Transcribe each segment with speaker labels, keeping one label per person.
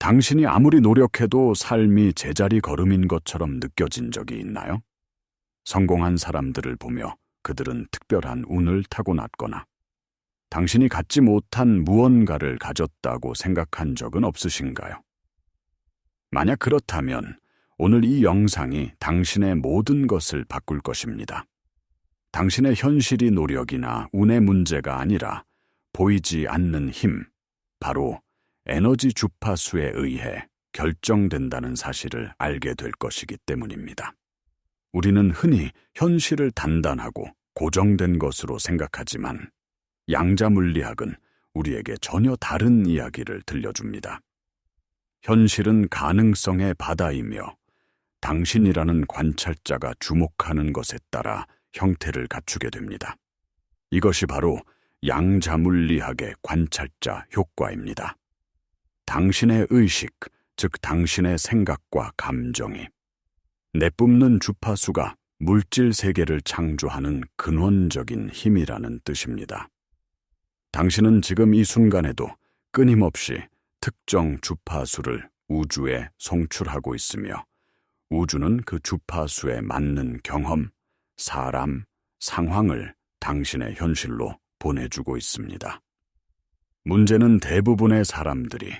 Speaker 1: 당신이 아무리 노력해도 삶이 제자리 걸음인 것처럼 느껴진 적이 있나요? 성공한 사람들을 보며 그들은 특별한 운을 타고났거나 당신이 갖지 못한 무언가를 가졌다고 생각한 적은 없으신가요? 만약 그렇다면 오늘 이 영상이 당신의 모든 것을 바꿀 것입니다. 당신의 현실이 노력이나 운의 문제가 아니라 보이지 않는 힘, 바로 에너지 주파수에 의해 결정된다는 사실을 알게 될 것이기 때문입니다. 우리는 흔히 현실을 단단하고 고정된 것으로 생각하지만 양자물리학은 우리에게 전혀 다른 이야기를 들려줍니다. 현실은 가능성의 바다이며 당신이라는 관찰자가 주목하는 것에 따라 형태를 갖추게 됩니다. 이것이 바로 양자물리학의 관찰자 효과입니다. 당신의 의식, 즉 당신의 생각과 감정이 내뿜는 주파수가 물질 세계를 창조하는 근원적인 힘이라는 뜻입니다. 당신은 지금 이 순간에도 끊임없이 특정 주파수를 우주에 송출하고 있으며 우주는 그 주파수에 맞는 경험, 사람, 상황을 당신의 현실로 보내주고 있습니다. 문제는 대부분의 사람들이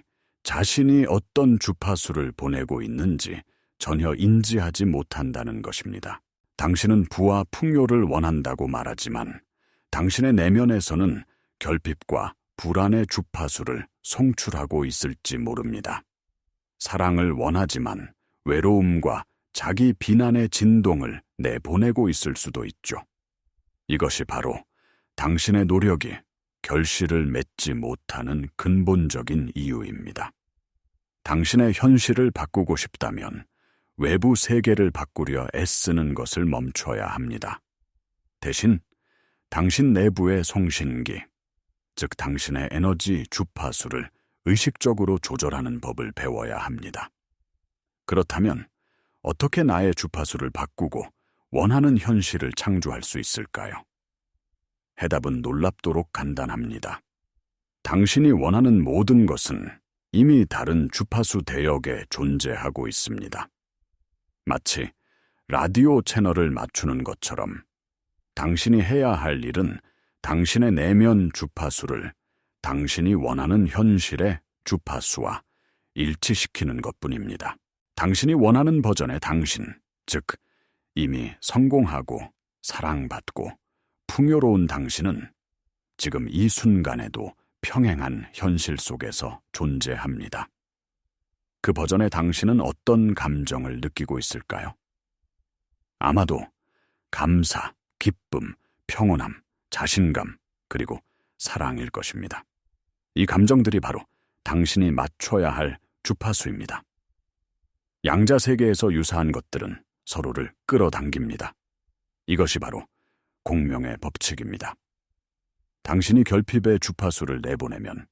Speaker 1: 자신이 어떤 주파수를 보내고 있는지 전혀 인지하지 못한다는 것입니다. 당신은 부와 풍요를 원한다고 말하지만 당신의 내면에서는 결핍과 불안의 주파수를 송출하고 있을지 모릅니다. 사랑을 원하지만 외로움과 자기 비난의 진동을 내보내고 있을 수도 있죠. 이것이 바로 당신의 노력이 결실을 맺지 못하는 근본적인 이유입니다. 당신의 현실을 바꾸고 싶다면 외부 세계를 바꾸려 애쓰는 것을 멈춰야 합니다. 대신 당신 내부의 송신기, 즉 당신의 에너지 주파수를 의식적으로 조절하는 법을 배워야 합니다. 그렇다면 어떻게 나의 주파수를 바꾸고 원하는 현실을 창조할 수 있을까요? 해답은 놀랍도록 간단합니다. 당신이 원하는 모든 것은 이미 다른 주파수 대역에 존재하고 있습니다. 마치 라디오 채널을 맞추는 것처럼 당신이 해야 할 일은 당신의 내면 주파수를 당신이 원하는 현실의 주파수와 일치시키는 것뿐입니다. 당신이 원하는 버전의 당신, 즉 이미 성공하고 사랑받고 풍요로운 당신은 지금 이 순간에도 평행한 현실 속에서 존재합니다. 그 버전의 당신은 어떤 감정을 느끼고 있을까요? 아마도 감사, 기쁨, 평온함, 자신감, 그리고 사랑일 것입니다. 이 감정들이 바로 당신이 맞춰야 할 주파수입니다. 양자 세계에서 유사한 것들은 서로를 끌어당깁니다. 이것이 바로 공명의 법칙입니다. 당신이 결핍의 주파수를 내보내면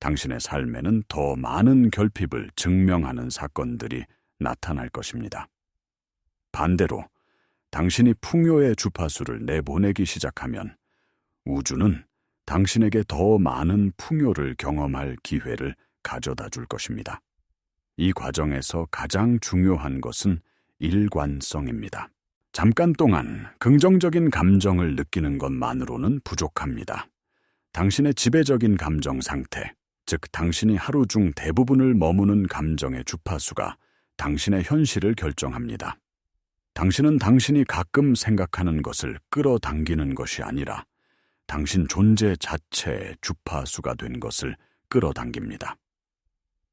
Speaker 1: 당신의 삶에는 더 많은 결핍을 증명하는 사건들이 나타날 것입니다. 반대로 당신이 풍요의 주파수를 내보내기 시작하면 우주는 당신에게 더 많은 풍요를 경험할 기회를 가져다 줄 것입니다. 이 과정에서 가장 중요한 것은 일관성입니다. 잠깐 동안 긍정적인 감정을 느끼는 것만으로는 부족합니다. 당신의 지배적인 감정 상태, 즉 당신이 하루 중 대부분을 머무는 감정의 주파수가 당신의 현실을 결정합니다. 당신은 당신이 가끔 생각하는 것을 끌어당기는 것이 아니라 당신 존재 자체의 주파수가 된 것을 끌어당깁니다.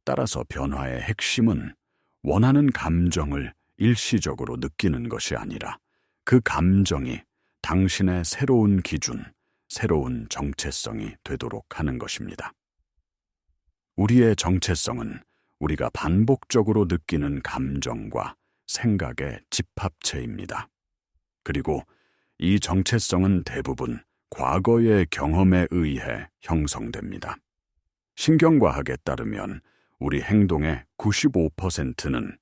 Speaker 1: 따라서 변화의 핵심은 원하는 감정을 일시적으로 느끼는 것이 아니라 그 감정이 당신의 새로운 기준, 새로운 정체성이 되도록 하는 것입니다. 우리의 정체성은 우리가 반복적으로 느끼는 감정과 생각의 집합체입니다. 그리고 이 정체성은 대부분 과거의 경험에 의해 형성됩니다. 신경과학에 따르면 우리 행동의 95%는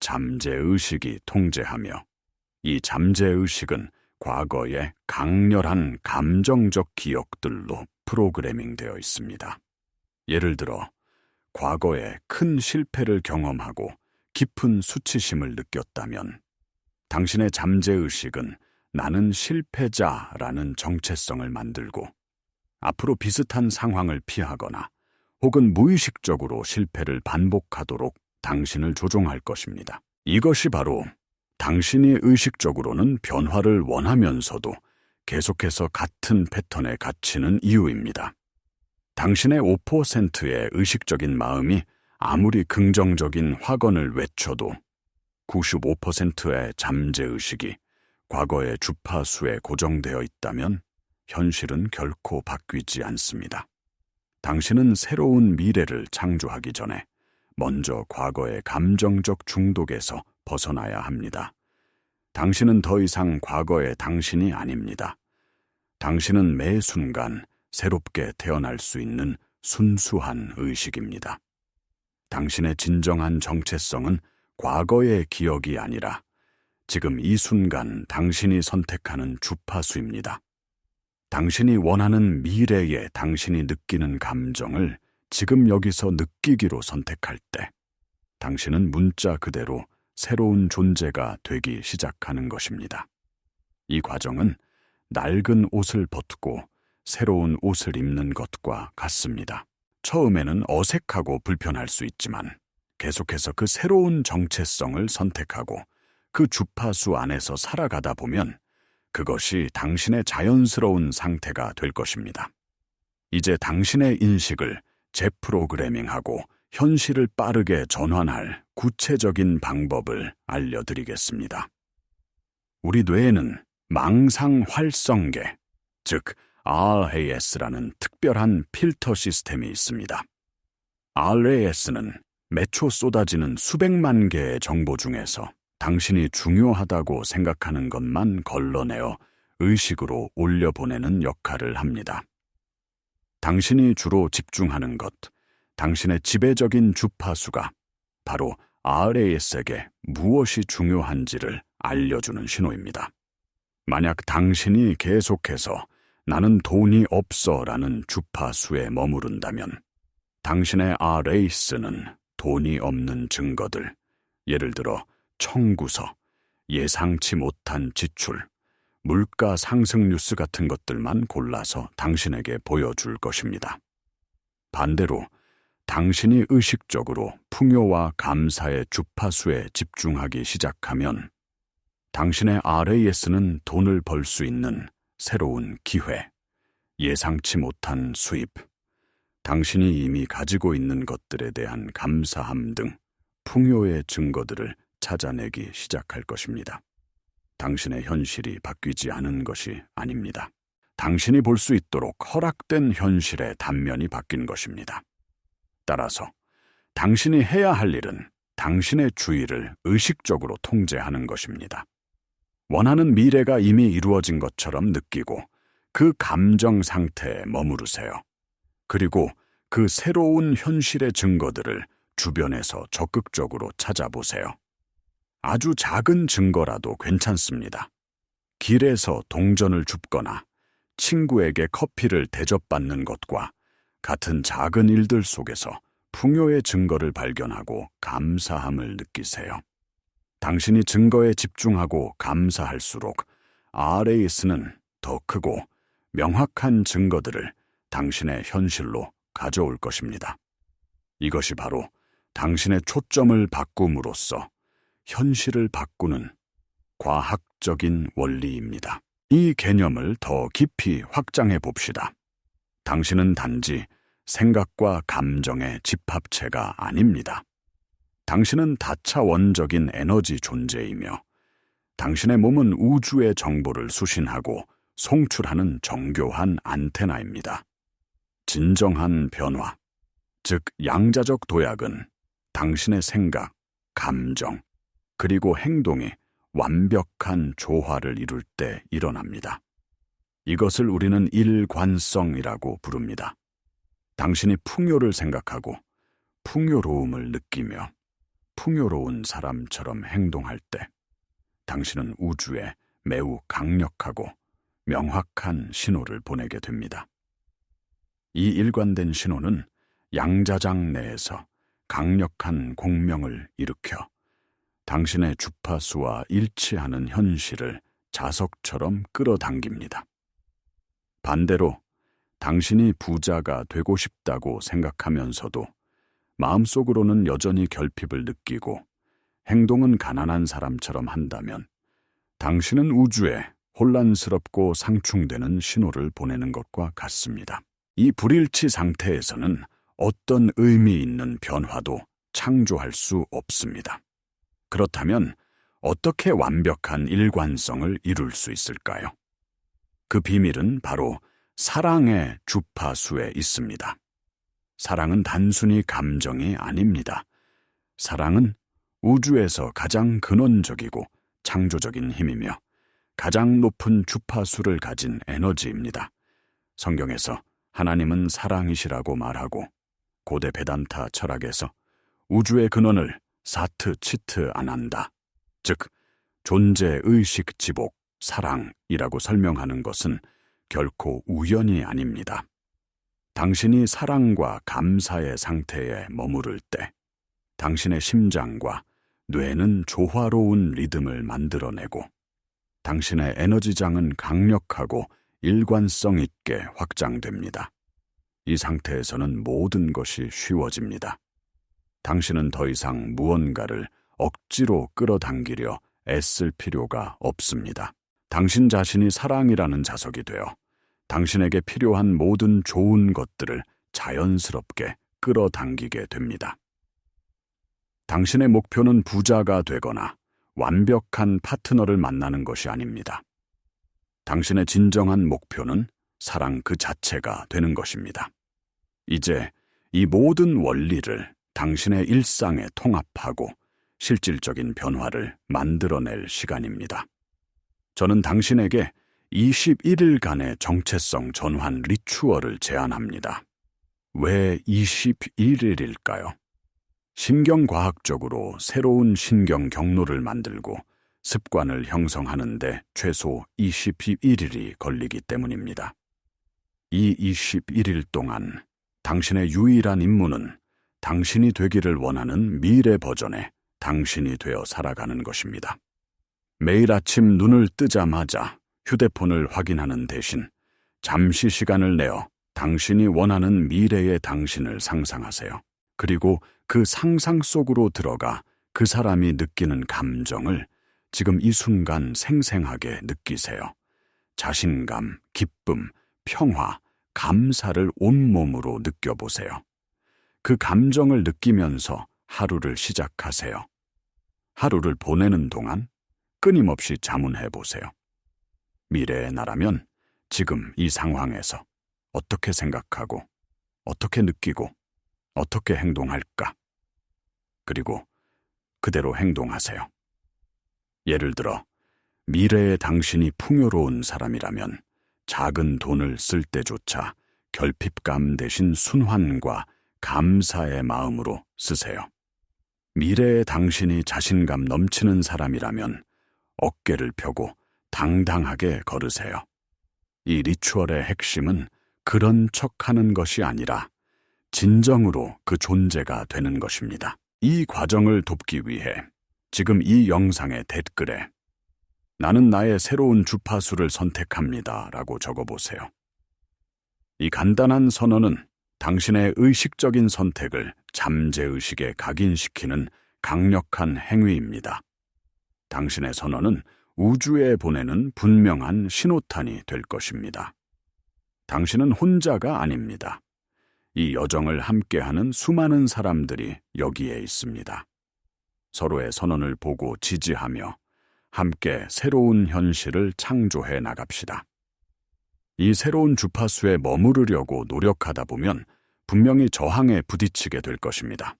Speaker 1: 잠재의식이 통제하며 이 잠재의식은 과거의 강렬한 감정적 기억들로 프로그래밍 되어 있습니다. 예를 들어 과거에 큰 실패를 경험하고 깊은 수치심을 느꼈다면 당신의 잠재의식은 나는 실패자라는 정체성을 만들고 앞으로 비슷한 상황을 피하거나 혹은 무의식적으로 실패를 반복하도록 당신을 조종할 것입니다. 이것이 바로 당신이 의식적으로는 변화를 원하면서도 계속해서 같은 패턴에 갇히는 이유입니다. 당신의 5%의 의식적인 마음이 아무리 긍정적인 확언을 외쳐도 95%의 잠재의식이 과거의 주파수에 고정되어 있다면 현실은 결코 바뀌지 않습니다. 당신은 새로운 미래를 창조하기 전에 먼저 과거의 감정적 중독에서 벗어나야 합니다. 당신은 더 이상 과거의 당신이 아닙니다. 당신은 매 순간 새롭게 태어날 수 있는 순수한 의식입니다. 당신의 진정한 정체성은 과거의 기억이 아니라 지금 이 순간 당신이 선택하는 주파수입니다. 당신이 원하는 미래에 당신이 느끼는 감정을 지금 여기서 느끼기로 선택할 때 당신은 문자 그대로 새로운 존재가 되기 시작하는 것입니다. 이 과정은 낡은 옷을 벗고 새로운 옷을 입는 것과 같습니다. 처음에는 어색하고 불편할 수 있지만 계속해서 그 새로운 정체성을 선택하고 그 주파수 안에서 살아가다 보면 그것이 당신의 자연스러운 상태가 될 것입니다. 이제 당신의 인식을 재프로그래밍하고 현실을 빠르게 전환할 구체적인 방법을 알려드리겠습니다. 우리 뇌에는 망상 활성계, 즉 RAS라는 특별한 필터 시스템이 있습니다. RAS는 매초 쏟아지는 수백만 개의 정보 중에서 당신이 중요하다고 생각하는 것만 걸러내어 의식으로 올려보내는 역할을 합니다. 당신이 주로 집중하는 것, 당신의 지배적인 주파수가 바로 RAS에게 무엇이 중요한지를 알려주는 신호입니다. 만약 당신이 계속해서 나는 돈이 없어라는 주파수에 머무른다면 당신의 RAS는 돈이 없는 증거들, 예를 들어 청구서, 예상치 못한 지출, 물가 상승 뉴스 같은 것들만 골라서 당신에게 보여줄 것입니다. 반대로 당신이 의식적으로 풍요와 감사의 주파수에 집중하기 시작하면 당신의 RAS는 돈을 벌 수 있는 새로운 기회, 예상치 못한 수입, 당신이 이미 가지고 있는 것들에 대한 감사함 등 풍요의 증거들을 찾아내기 시작할 것입니다. 당신의 현실이 바뀌지 않은 것이 아닙니다. 당신이 볼 수 있도록 허락된 현실의 단면이 바뀐 것입니다. 따라서 당신이 해야 할 일은 당신의 주의를 의식적으로 통제하는 것입니다. 원하는 미래가 이미 이루어진 것처럼 느끼고 그 감정 상태에 머무르세요. 그리고 그 새로운 현실의 증거들을 주변에서 적극적으로 찾아보세요. 아주 작은 증거라도 괜찮습니다. 길에서 동전을 줍거나 친구에게 커피를 대접받는 것과 같은 작은 일들 속에서 풍요의 증거를 발견하고 감사함을 느끼세요. 당신이 증거에 집중하고 감사할수록 RAS는 더 크고 명확한 증거들을 당신의 현실로 가져올 것입니다. 이것이 바로 당신의 초점을 바꿈으로써 현실을 바꾸는 과학적인 원리입니다. 이 개념을 더 깊이 확장해 봅시다. 당신은 단지 생각과 감정의 집합체가 아닙니다. 당신은 다차원적인 에너지 존재이며 당신의 몸은 우주의 정보를 수신하고 송출하는 정교한 안테나입니다. 진정한 변화, 즉 양자적 도약은 당신의 생각, 감정, 그리고 행동이 완벽한 조화를 이룰 때 일어납니다. 이것을 우리는 일관성이라고 부릅니다. 당신이 풍요를 생각하고 풍요로움을 느끼며 풍요로운 사람처럼 행동할 때 당신은 우주에 매우 강력하고 명확한 신호를 보내게 됩니다. 이 일관된 신호는 양자장 내에서 강력한 공명을 일으켜 당신의 주파수와 일치하는 현실을 자석처럼 끌어당깁니다. 반대로 당신이 부자가 되고 싶다고 생각하면서도 마음속으로는 여전히 결핍을 느끼고 행동은 가난한 사람처럼 한다면 당신은 우주에 혼란스럽고 상충되는 신호를 보내는 것과 같습니다. 이 불일치 상태에서는 어떤 의미 있는 변화도 창조할 수 없습니다. 그렇다면 어떻게 완벽한 일관성을 이룰 수 있을까요? 그 비밀은 바로 사랑의 주파수에 있습니다. 사랑은 단순히 감정이 아닙니다. 사랑은 우주에서 가장 근원적이고 창조적인 힘이며 가장 높은 주파수를 가진 에너지입니다. 성경에서 하나님은 사랑이시라고 말하고 고대 베단타 철학에서 우주의 근원을 사트 치트 아난다, 즉 존재 의식 지복 사랑이라고 설명하는 것은 결코 우연이 아닙니다. 당신이 사랑과 감사의 상태에 머무를 때 당신의 심장과 뇌는 조화로운 리듬을 만들어내고 당신의 에너지장은 강력하고 일관성 있게 확장됩니다. 이 상태에서는 모든 것이 쉬워집니다. 당신은 더 이상 무언가를 억지로 끌어당기려 애쓸 필요가 없습니다. 당신 자신이 사랑이라는 자석이 되어 당신에게 필요한 모든 좋은 것들을 자연스럽게 끌어당기게 됩니다. 당신의 목표는 부자가 되거나 완벽한 파트너를 만나는 것이 아닙니다. 당신의 진정한 목표는 사랑 그 자체가 되는 것입니다. 이제 이 모든 원리를 당신의 일상에 통합하고 실질적인 변화를 만들어낼 시간입니다. 저는 당신에게 21일간의 정체성 전환 리추얼을 제안합니다. 왜 21일일까요? 신경과학적으로 새로운 신경 경로를 만들고 습관을 형성하는데 최소 21일이 걸리기 때문입니다. 이 21일 동안 당신의 유일한 임무는 당신이 되기를 원하는 미래 버전의 당신이 되어 살아가는 것입니다. 매일 아침 눈을 뜨자마자 휴대폰을 확인하는 대신 잠시 시간을 내어 당신이 원하는 미래의 당신을 상상하세요. 그리고 그 상상 속으로 들어가 그 사람이 느끼는 감정을 지금 이 순간 생생하게 느끼세요. 자신감, 기쁨, 평화, 감사를 온몸으로 느껴보세요. 그 감정을 느끼면서 하루를 시작하세요. 하루를 보내는 동안 끊임없이 자문해 보세요. 미래의 나라면 지금 이 상황에서 어떻게 생각하고, 어떻게 느끼고, 어떻게 행동할까? 그리고 그대로 행동하세요. 예를 들어, 미래의 당신이 풍요로운 사람이라면 작은 돈을 쓸 때조차 결핍감 대신 순환과 감사의 마음으로 쓰세요. 미래의 당신이 자신감 넘치는 사람이라면 어깨를 펴고 당당하게 걸으세요. 이 리추얼의 핵심은 그런 척하는 것이 아니라 진정으로 그 존재가 되는 것입니다. 이 과정을 돕기 위해 지금 이 영상의 댓글에 나는 나의 새로운 주파수를 선택합니다 라고 적어보세요. 이 간단한 선언은 당신의 의식적인 선택을 잠재의식에 각인시키는 강력한 행위입니다. 당신의 선언은 우주에 보내는 분명한 신호탄이 될 것입니다. 당신은 혼자가 아닙니다. 이 여정을 함께하는 수많은 사람들이 여기에 있습니다. 서로의 선언을 보고 지지하며 함께 새로운 현실을 창조해 나갑시다. 이 새로운 주파수에 머무르려고 노력하다 보면 분명히 저항에 부딪히게 될 것입니다.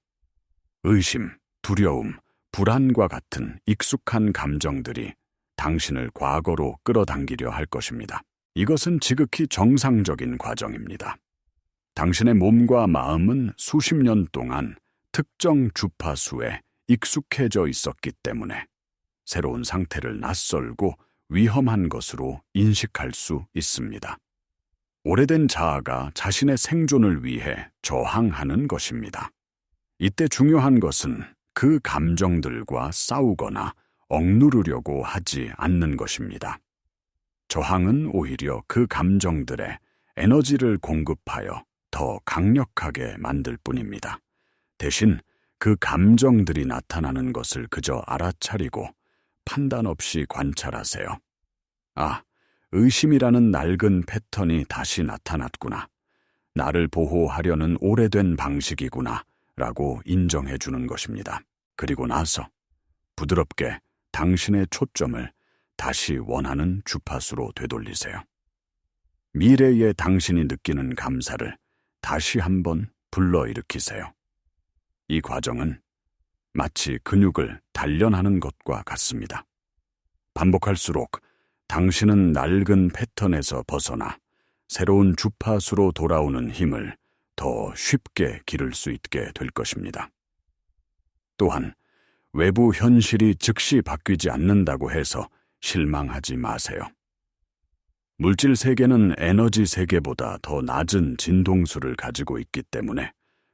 Speaker 1: 의심, 두려움, 불안과 같은 익숙한 감정들이 당신을 과거로 끌어당기려 할 것입니다. 이것은 지극히 정상적인 과정입니다. 당신의 몸과 마음은 수십 년 동안 특정 주파수에 익숙해져 있었기 때문에 새로운 상태를 낯설고 위험한 것으로 인식할 수 있습니다. 오래된 자아가 자신의 생존을 위해 저항하는 것입니다. 이때 중요한 것은 그 감정들과 싸우거나 억누르려고 하지 않는 것입니다. 저항은 오히려 그 감정들에 에너지를 공급하여 더 강력하게 만들 뿐입니다. 대신 그 감정들이 나타나는 것을 그저 알아차리고 판단 없이 관찰하세요. 아, 의심이라는 낡은 패턴이 다시 나타났구나. 나를 보호하려는 오래된 방식이구나 라고 인정해 주는 것입니다. 그리고 나서 부드럽게 당신의 초점을 다시 원하는 주파수로 되돌리세요. 미래의 당신이 느끼는 감사를 다시 한번 불러일으키세요. 이 과정은 마치 근육을 단련하는 것과 같습니다. 반복할수록 당신은 낡은 패턴에서 벗어나 새로운 주파수로 돌아오는 힘을 더 쉽게 기를 수 있게 될 것입니다. 또한 외부 현실이 즉시 바뀌지 않는다고 해서 실망하지 마세요. 물질 세계는 에너지 세계보다 더 낮은 진동수를 가지고 있기 때문에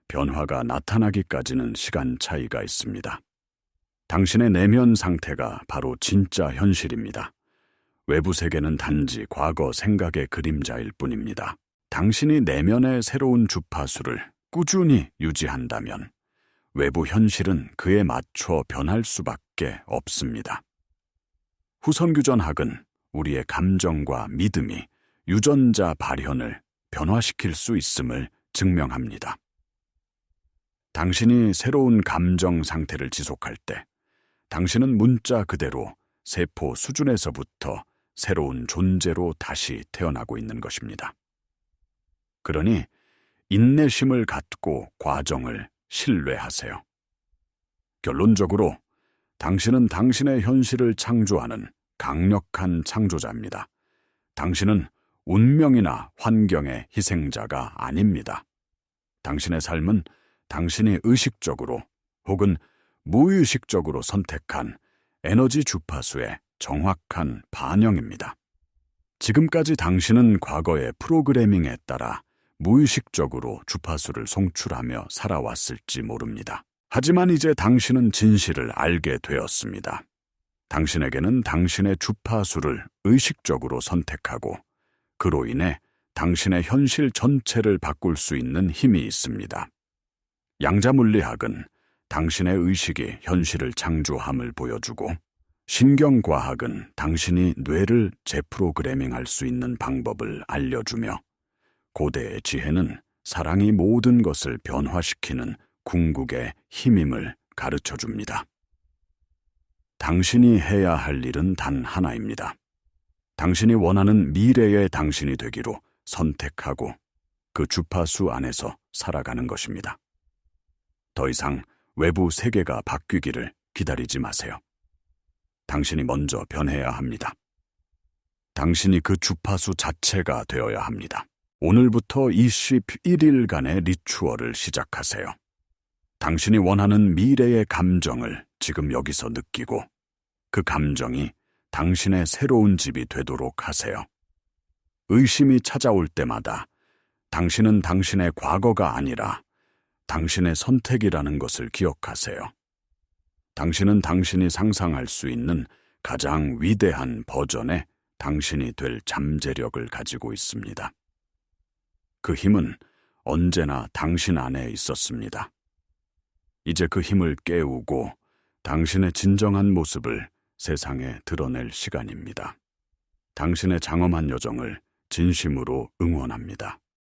Speaker 1: 변화가 나타나기까지는 시간 차이가 있습니다. 당신의 내면 상태가 바로 진짜 현실입니다. 외부 세계는 단지 과거 생각의 그림자일 뿐입니다. 당신이 내면의 새로운 주파수를 꾸준히 유지한다면 외부 현실은 그에 맞춰 변할 수밖에 없습니다. 후선규전학은 우리의 감정과 믿음이 유전자 발현을 변화시킬 수 있음을 증명합니다. 당신이 새로운 감정 상태를 지속할 때 당신은 문자 그대로 세포 수준에서부터 새로운 존재로 다시 태어나고 있는 것입니다. 그러니 인내심을 갖고 과정을 신뢰하세요. 결론적으로 당신은 당신의 현실을 창조하는 강력한 창조자입니다. 당신은 운명이나 환경의 희생자가 아닙니다. 당신의 삶은 당신이 의식적으로 혹은 무의식적으로 선택한 에너지 주파수의 정확한 반영입니다. 지금까지 당신은 과거의 프로그래밍에 따라 무의식적으로 주파수를 송출하며 살아왔을지 모릅니다. 하지만 이제 당신은 진실을 알게 되었습니다. 당신에게는 당신의 주파수를 의식적으로 선택하고 그로 인해 당신의 현실 전체를 바꿀 수 있는 힘이 있습니다. 양자물리학은 당신의 의식이 현실을 창조함을 보여주고 신경과학은 당신이 뇌를 재프로그래밍할 수 있는 방법을 알려주며 고대의 지혜는 사랑이 모든 것을 변화시키는 궁극의 힘임을 가르쳐줍니다. 당신이 해야 할 일은 단 하나입니다. 당신이 원하는 미래의 당신이 되기로 선택하고 그 주파수 안에서 살아가는 것입니다. 더 이상 외부 세계가 바뀌기를 기다리지 마세요. 당신이 먼저 변해야 합니다. 당신이 그 주파수 자체가 되어야 합니다. 오늘부터 21일간의 리추얼을 시작하세요. 당신이 원하는 미래의 감정을 지금 여기서 느끼고 그 감정이 당신의 새로운 집이 되도록 하세요. 의심이 찾아올 때마다 당신은 당신의 과거가 아니라 당신의 선택이라는 것을 기억하세요. 당신은 당신이 상상할 수 있는 가장 위대한 버전의 당신이 될 잠재력을 가지고 있습니다. 그 힘은 언제나 당신 안에 있었습니다. 이제 그 힘을 깨우고 당신의 진정한 모습을 세상에 드러낼 시간입니다. 당신의 장엄한 여정을 진심으로 응원합니다.